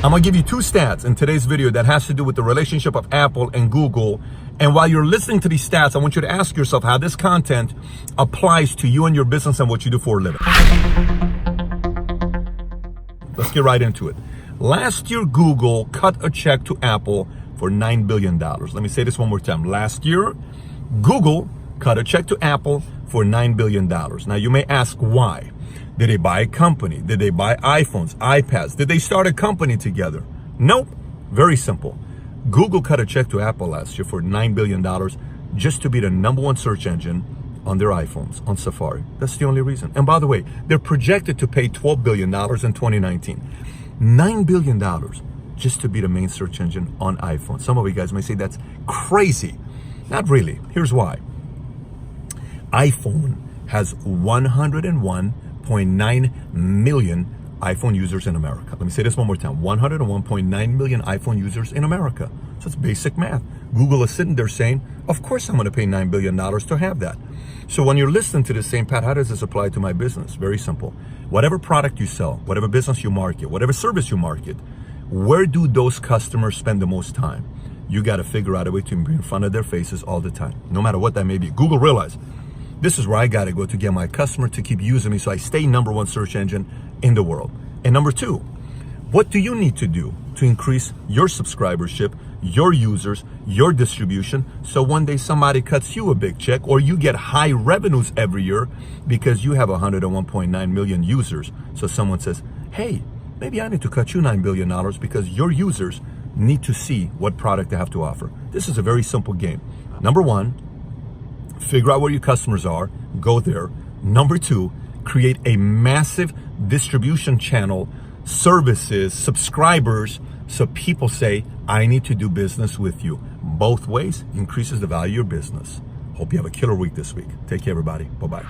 I'm gonna give you two stats in today's video that has to do with the relationship of Apple and Google. And while you're listening to these stats, I want you to ask yourself how this content applies to you and your business and what you do for a living. Let's get right into it. Last year, Google cut a check to Apple for $9 billion. Let me say this one more time. Last year, Google cut a check to Apple for $9 billion. Now, you may ask why. Did they buy a company? Did they buy iPhones, iPads? Did they start a company together? Nope. Very simple. Google cut a check to Apple last year for $9 billion just to be the #1 search engine on their iPhones, on Safari. That's the only reason. And by the way, they're projected to pay $12 billion in 2019. $9 billion just to be the main search engine on iPhone. Some of you guys may say that's crazy. Not really. Here's why. iPhone has 101.9 million iPhone users in America. Let me say this one more time. 101.9 million iPhone users in America. So it's basic math. Google is sitting there saying, of course I'm going to pay $9 billion to have that. So when you're listening to this saying, Pat, how does this apply to my business? Very simple. Whatever product you sell, whatever business you market, whatever service you market, where do those customers spend the most time? You got to figure out a way to be in front of their faces all the time, no matter what that may be. Google realized this is where I got to go to get my customer to keep using me so I stay #1 search engine in the world. And number two, what do you need to do to increase your subscribership, your users, your distribution, so one day somebody cuts you a big check or you get high revenues every year because you have 101.9 million users. So someone says, hey, maybe I need to cut you $9 billion because your users need to see what product they have to offer. This is a very simple game. Number one, figure out where your customers are, go there. Number two, create a massive distribution channel, services, subscribers, so people say, I need to do business with you. Both ways increases the value of your business. Hope you have a killer week this week. Take care, everybody. Bye-bye.